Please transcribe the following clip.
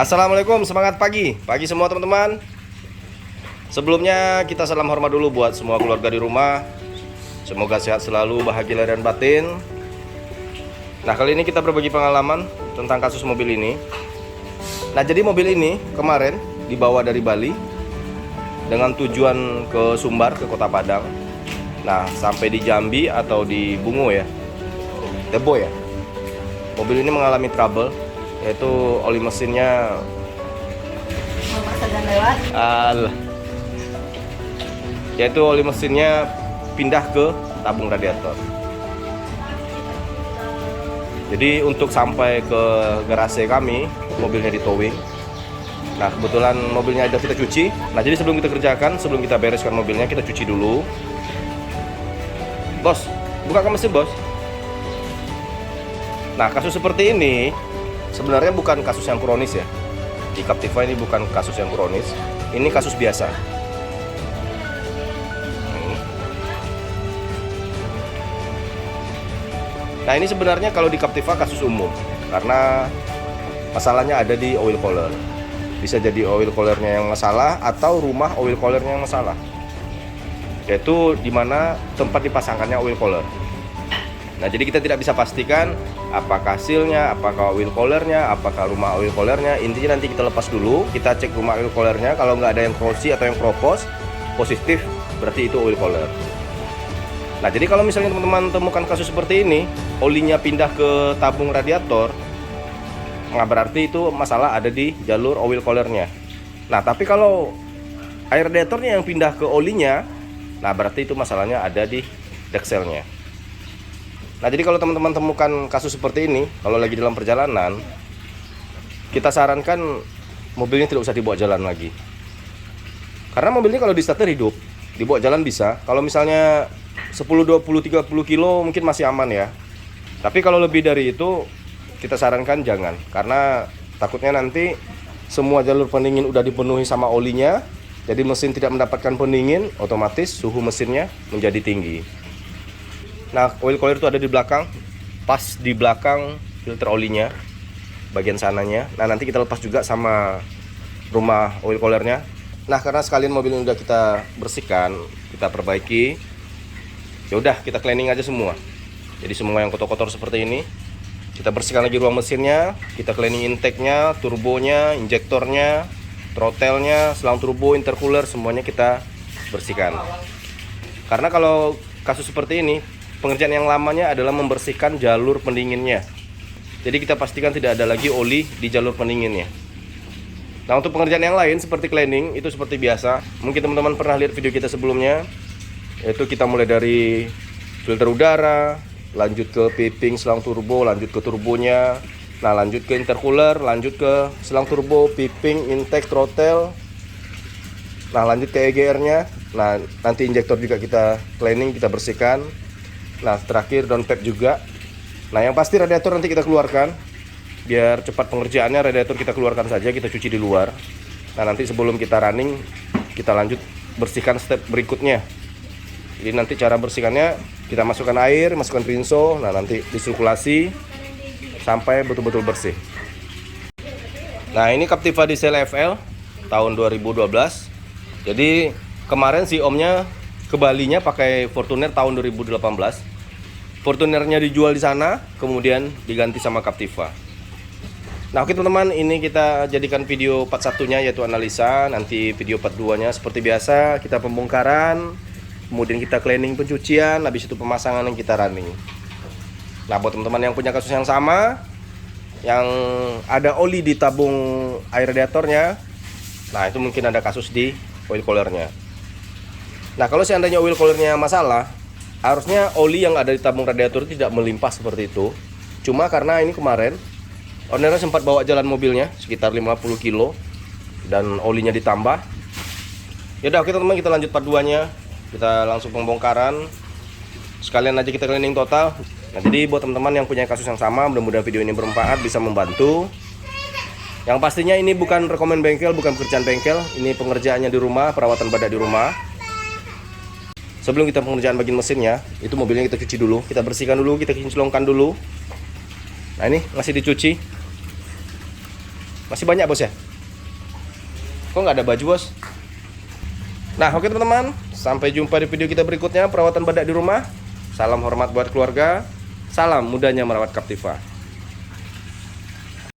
Assalamualaikum, semangat pagi semua teman-teman. Sebelumnya kita salam hormat dulu buat semua keluarga di rumah. Semoga sehat selalu, bahagia lahir dan batin. Nah, kali ini kita berbagi pengalaman tentang kasus mobil ini. Nah, jadi mobil ini kemarin dibawa dari Bali dengan tujuan ke Sumbar, ke Kota Padang. Nah, sampai di Jambi atau di Bungo ya, Debo ya, mobil ini mengalami trouble, yaitu oli mesinnya yaitu oli mesinnya pindah ke tabung radiator. Jadi untuk sampai ke garasi kami, mobilnya di towing. Nah, kebetulan mobilnya sudah kita cuci. Nah, jadi sebelum kita kerjakan, sebelum kita bereskan mobilnya, kita cuci dulu. Bos, buka mesin bos. Nah, kasus seperti ini sebenarnya bukan kasus yang kronis ya. Di Captiva ini bukan kasus yang kronis. Ini kasus biasa. Nah, ini sebenarnya kalau di Captiva kasus umum, karena masalahnya ada di oil cooler. Bisa jadi oil coolernya yang masalah atau rumah oil coolernya yang masalah, yaitu dimana tempat dipasangkannya oil cooler. Nah, jadi kita tidak bisa pastikan apakah hasilnya, apakah oil coolernya, apakah rumah oil coolernya. Intinya nanti kita lepas dulu, kita cek rumah oil coolernya. Kalau nggak ada yang corrosi atau yang keropos positif, berarti itu oil cooler. Nah, jadi kalau misalnya teman-teman temukan kasus seperti ini, olinya pindah ke tabung radiator, nah berarti itu masalah ada di jalur oil coolernya. Nah, tapi kalau air radiatornya yang pindah ke olinya, nah berarti itu masalahnya ada di dekselnya. Nah, jadi kalau teman-teman temukan kasus seperti ini, kalau lagi dalam perjalanan, kita sarankan mobilnya tidak usah dibawa jalan lagi. Karena mobil ini kalau di starter hidup, dibawa jalan bisa. Kalau misalnya 10, 20, 30 kilo mungkin masih aman ya. Tapi kalau lebih dari itu, kita sarankan jangan. Karena takutnya nanti semua jalur pendingin udah dipenuhi sama olinya, jadi mesin tidak mendapatkan pendingin, otomatis suhu mesinnya menjadi tinggi. Nah, oil cooler itu ada di belakang, pas di belakang filter olinya, bagian sananya. Nah, nanti kita lepas juga sama rumah oil coolernya. Nah, karena sekalian mobil ini udah kita bersihkan, kita perbaiki, ya udah kita cleaning aja semua. Jadi semua yang kotor-kotor seperti ini, kita bersihkan lagi ruang mesinnya, kita cleaning intake-nya, turbonya, injektornya, throttle-nya, selang turbo, intercooler, semuanya kita bersihkan. Karena kalau kasus seperti ini, pengerjaan yang lamanya adalah membersihkan jalur pendinginnya. Jadi kita pastikan tidak ada lagi oli di jalur pendinginnya. Nah, untuk pengerjaan yang lain seperti cleaning itu seperti biasa. Mungkin teman-teman pernah lihat video kita sebelumnya, yaitu kita mulai dari filter udara, lanjut ke piping selang turbo, lanjut ke turbonya, nah lanjut ke intercooler, lanjut ke selang turbo, piping, intake, throttle, nah lanjut ke EGR-nya. Nah, nanti injektor juga kita cleaning, kita bersihkan. Nah, terakhir downpipe juga. Nah, yang pasti radiator nanti kita keluarkan. Biar cepat pengerjaannya, radiator kita keluarkan saja, kita cuci di luar. Nah, nanti sebelum kita running, kita lanjut bersihkan step berikutnya. Jadi nanti cara bersihkannya, kita masukkan air, masukkan rinso, nah nanti disirkulasi sampai betul-betul bersih. Nah, ini Captiva Diesel FL tahun 2012. Jadi kemarin si omnya ke Balinya pakai Fortuner tahun 2018. Fortunernya dijual di sana, kemudian diganti sama Captiva. Nah, oke teman-teman, ini kita jadikan video part 1-nya yaitu analisa. Nanti video part 2-nya seperti biasa kita pembongkaran, kemudian kita cleaning, pencucian, habis itu pemasangan yang kita running. Nah, buat teman-teman yang punya kasus yang sama, yang ada oli di tabung air radiatornya, nah itu mungkin ada kasus di oil coolernya. Nah, kalau seandainya oil coolernya masalah, harusnya oli yang ada di tabung radiator tidak melimpah seperti itu. Cuma karena ini kemarin ownernya sempat bawa jalan mobilnya sekitar 50 kilo dan olinya ditambah. Yaudah, oke teman-teman, kita lanjut part 2-nya. Kita langsung pembongkaran. Sekalian aja kita cleaning total. Nah, jadi buat teman-teman yang punya kasus yang sama, mudah-mudahan video ini bermanfaat, bisa membantu. Yang pastinya ini bukan rekomen bengkel, bukan pekerjaan bengkel. Ini pengerjaannya di rumah, perawatan badak di rumah. Sebelum kita pengerjaan bagian mesinnya, itu mobilnya kita cuci dulu, kita bersihkan dulu, kita kinclongkan dulu. Nah, ini masih dicuci. Masih banyak bos ya? Kok nggak ada baju bos? Nah oke teman-teman, sampai jumpa di video kita berikutnya, perawatan badak di rumah. Salam hormat buat keluarga, salam mudahnya merawat Captiva.